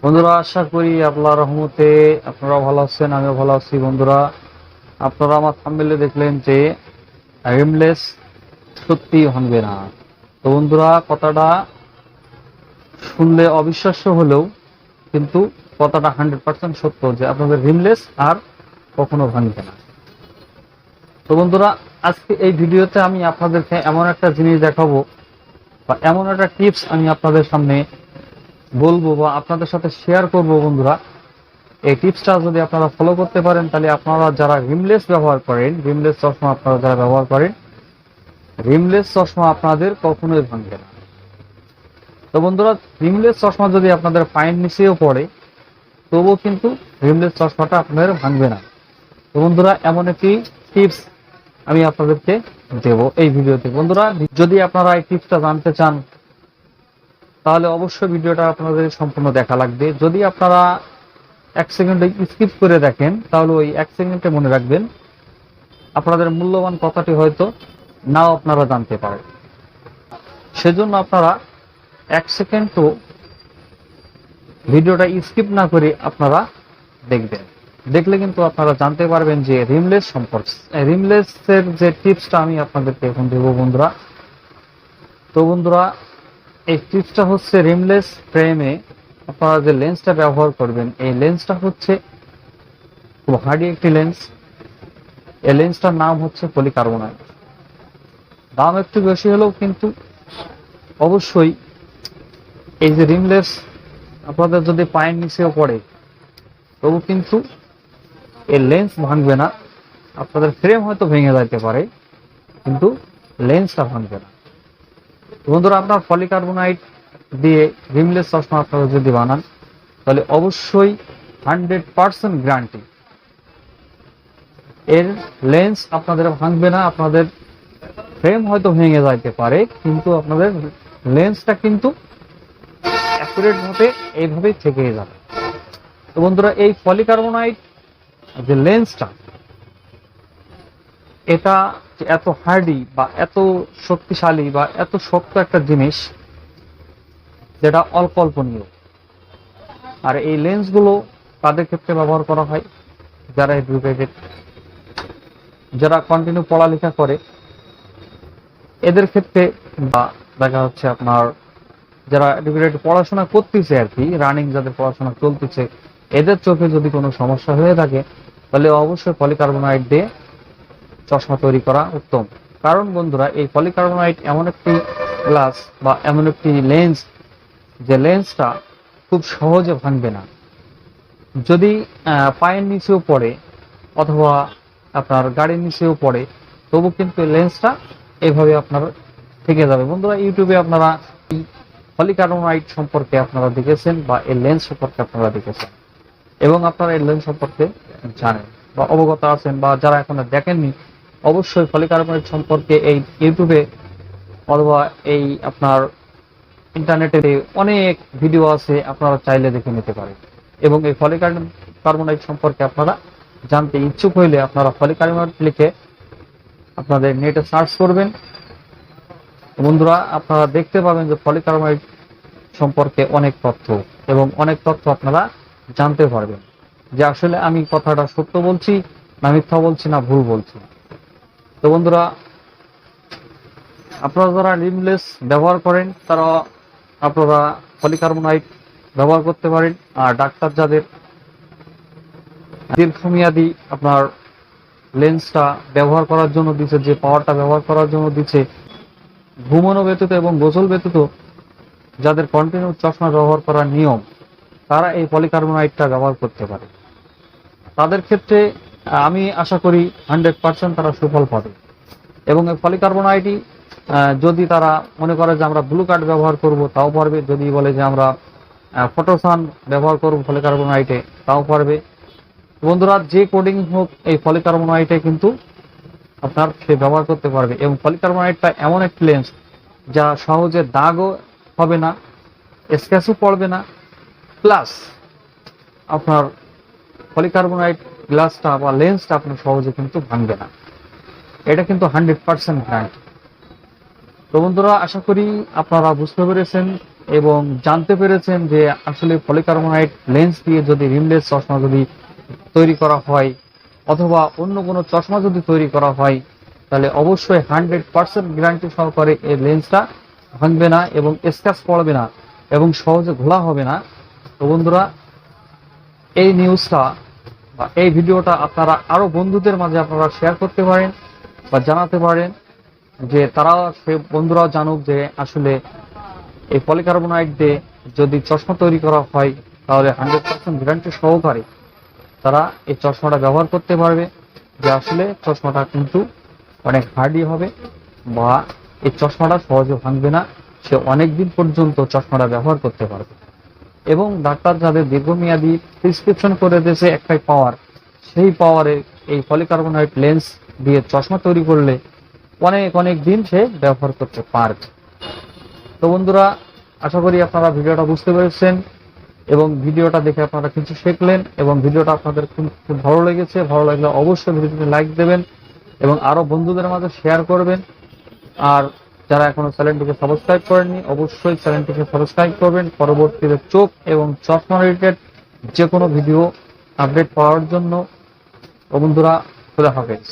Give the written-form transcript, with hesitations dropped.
বন্ধুরা, আশা করি আল্লাহর রহমতে আপনারা ভালো আছেন, আমিও ভালো আছি। বন্ধুরা, আপনারা আমার থাম্বনেলে দেখলেন যে রিমলেস সত্যি ভাঙবে না। তো বন্ধুরা, কথাটা শুনলে অবিশ্বাস্য হলেও কিন্তু কথাটা 100% সত্য যে আপনাদের রিমলেস আর কখনো ভাঙবে না। তো বন্ধুরা, আজকে এই ভিডিওতে আমি আপনাদেরকে এমন একটা জিনিস দেখাবো বা এমন একটা টিপস আমি আপনাদের সামনে বলবো বা আপনাদের সাথে শেয়ার করব। বন্ধুরা, এই টিপসটা যদি আপনারা ফলো করতে পারেন তাহলে আপনারা যারা রিমলেস ব্যবহার করেন, রিমলেস চশমা আপনারা যারা ব্যবহার করেন, রিমলেস চশমা আপনাদের কখনোই ভাঙবে না। তো বন্ধুরা, রিমলেস চশমা যদি আপনাদের পায়ের নিচেও পড়ে তবুও কিন্তু রিমলেস চশমাটা আপনাদের ভাঙবে না। তো বন্ধুরা, এমন একটি টিপস আমি আপনাদেরকে দেব এই ভিডিওতে। বন্ধুরা, যদি আপনারা এই টিপসটা জানতে চান তাহলে অবশ্যই ভিডিওটা আপনাদের সম্পূর্ণ দেখা লাগবে। যদি আপনারা 1 সেকেন্ড স্কিপ করে দেখেন তাহলে ওই 1 সেকেন্ডে মনে রাখবেন, আপনাদের মূল্যবান কথাটি হয়তো নাও আপনারা জানতে পারেন। সেজন্য আপনারা 1 সেকেন্ডও ভিডিওটা স্কিপ না করে আপনারা দেখবেন। দেখলে কিন্তু আপনারা জানতে পারবেন যে রিমলেস সম্পর্কে, রিমলেসের যে টিপসটা আমি আপনাদেরকে এখন দেবো বন্ধুরা। তো বন্ধুরা, এই টিপসটা হচ্ছে রিমলেস ফ্রেমে আপনারা যে লেন্সটা ব্যবহার করবেন, এই লেন্সটা হচ্ছে খুব হার্ডি একটি লেন্স। এই লেন্সটার নাম হচ্ছে পলিকার্বনেট। দাম একটু বেশি হলেও কিন্তু অবশ্যই এই যে রিমলেস আপনাদের যদি পায়ের নিচেও পড়ে তবু কিন্তু এই লেন্স ভাঙবে না। আপনাদের ফ্রেম হয়তো ভেঙে যেতে পারে কিন্তু লেন্সটা ভাঙবে না। বন্ধুরা, আপনার পলিকার্বনেট দিয়ে রিমলেস চশমা আপনারা যদি বানান তাহলে অবশ্যই 100% গ্যারান্টি, এর লেন্স আপনাদের ভাঙবে না। আপনাদের ফ্রেম হয়তো ভেঙে যাইতে পারে কিন্তু আপনাদের লেন্সটা কিন্তু অ্যাকুরেট ভাবে এইভাবেই থেকে যাবে। তো বন্ধুরা, এই পলিকার্বনেট যে লেন্সটা, এটা এত হার্ডি বা এত শক্তিশালী বা এত শক্ত একটা জিনিস যেটা অকল্পনীয়। আর এই লেন্সগুলো তাদের ক্ষেত্রে ব্যবহার করা হয় যারা এডুকেটেড, যারা কন্টিনিউ পড়ালেখা করে এদের ক্ষেত্রে, বা দেখা হচ্ছে আপনার যারা এডুকেটেড পড়াশোনা করতেছে আর কি, রানিং যাদের পড়াশোনা চলতেছে, এদের চোখে যদি কোনো সমস্যা হয়ে থাকে তাহলে অবশ্যই পলিকার্বনেট দিয়ে চশমা তৈরি করা উত্তম। কারণ বন্ধুরা, এই পলিকার্বনেট এমন একটি গ্লাস বা এমন একটি লেন্স যে লেন্সটা খুব সহজে ভাঙবে না। যদি পায়ের নিচেও পড়ে অথবা আপনার গাড়ির নিচেও পড়ে তবু কিন্তু লেন্সটা এইভাবে আপনার থেকে যাবে। বন্ধুরা, ইউটিউবে আপনারা এই পলিকার্বনেট সম্পর্কে আপনারা দেখেছেন বা এই লেন্স সম্পর্কে আপনারা দেখেছেন এবং আপনারা এই লেন্স সম্পর্কে জানেন বা অবগত আছেন, বা যারা এখনো দেখেননি অবশ্যই পলিকার্বনেট সম্পর্কে এই ইউটিউবে অথবা এই আপনার ইন্টারনেটে অনেক ভিডিও আছে, আপনারা চাইলে দেখে নিতে পারেন। এবং এই পলিকার্বনেট সম্পর্কে আপনারা জানতে ইচ্ছুক হইলে আপনারা পলিকার্বনেট লিখে আপনাদের নেটে সার্চ করবেন। বন্ধুরা, আপনারা দেখতে পাবেন যে পলিকার্বনেট সম্পর্কে অনেক তথ্য এবং অনেক তথ্য আপনারা জানতে পারবেন যে আসলে আমি কথাটা সত্য বলছি না মিথ্যা বলছি না ভুল বলছি। তো বন্ধুরা, আপনারা যারা রিমলেস ব্যবহার করেন তারা আপনারা পলিকার্বনেট ব্যবহার করতে পারেন। আর ডাক্তার যাদের দীর্ঘমেয়াদী আপনার লেন্সটা ব্যবহার করার জন্য দিচ্ছে, যে পাওয়ারটা ব্যবহার করার জন্য দিচ্ছে, ঘুমানো ব্যতীত এবং গোসল ব্যতীত যাদের কন্টিনিউ চশমা ব্যবহার করার নিয়ম, তারা এই পলিকার্বনেটটা ব্যবহার করতে পারে। তাদের ক্ষেত্রে আমি আশা করি 100% তারা সুফল পাবে। এবং এই পলিকার্বনেটই যদি তারা মনে করে যে আমরা ব্লু কার্ড ব্যবহার করব তাও পারবে, যদি বলে যে আমরা ফটোসান ব্যবহার করব পলিকার্বনেটে তাও পারবে। বন্ধুরা, যে কোডিং হোক এই পলিকার্বনেটে কিন্তু আপনার সে ব্যবহার করতে পারবে। এবং পলিকার্বনেটটা এমন একটি লেন্স যা সহজে দাগও হবে না, স্ক্র্যাচও পড়বে না, প্লাস আপনার পলিকার্বনেট গ্লাসটা বা লেন্সটা আপনার সহজে কিন্তু ভাঙবে না। এটা কিন্তু 100% গ্যারান্টি। তো বন্ধুরা, আশা করি আপনারা বুঝতে পেরেছেন এবং জানতে পেরেছেন যে আসলে পলিকার্বনেট লেন্স দিয়ে যদি রিমলেস চশমা যদি তৈরি করা হয় অথবা অন্য কোনো চশমা যদি তৈরি করা হয়, তাহলে অবশ্যই 100% গ্যারান্টি সহকারে এই লেন্সটা ভাঙবে না এবং স্ক্র্যাচ পড়বে না এবং সহজে ঘোলা হবে না। তো বন্ধুরা, এই নিউজটা বা এই ভিডিওটা আপনারা আরো বন্ধুদের মাঝে আপনারা শেয়ার করতে পারেন বা জানাতে পারেন, যে তারা সে বন্ধুরাও জানুক যে আসলে এই পলিকার্বনেট দিয়ে যদি চশমা তৈরি করা হয় তাহলে 100% গ্যারান্টি সহকারে তারা এই চশমাটা ব্যবহার করতে পারবে, যে আসলে চশমাটা কিন্তু অনেক হার্ডি হবে বা এই চশমাটা সহজে ভাঙবে না, সে অনেক দিন পর্যন্ত চশমাটা ব্যবহার করতে পারবে। এবং ডাক্তার যাদের দীর্ঘমেয়াদী প্রেসক্রিপশন করে দিয়েছে একটাই পাওয়ার, সেই পাওয়ারে এই পলিকার্বনেট লেন্স দিয়ে চশমা তৈরি করলে অনেক অনেক দিন সে ব্যবহার করতে পারবে। তো বন্ধুরা, আশা করি আপনারা ভিডিওটা বুঝতে পেরেছেন এবং ভিডিওটা দেখে আপনারা কিছু শিখলেন এবং ভিডিওটা আপনাদের খুব ভালো লেগেছে। ভালো লাগলে অবশ্যই ভিডিওতে লাইক দেবেন এবং আরো বন্ধুদের মাঝে শেয়ার করবেন। আর যারা এখনো চ্যানেলটিকে সাবস্ক্রাইব করেননি অবশ্যই চ্যানেলটিকে সাবস্ক্রাইব করবেন পরবর্তীতে চোখ এবং চশমা রিলেটেড যে কোনো ভিডিও আপডেট পাওয়ার জন্য। বন্ধুরা, খোদা হাফেজ।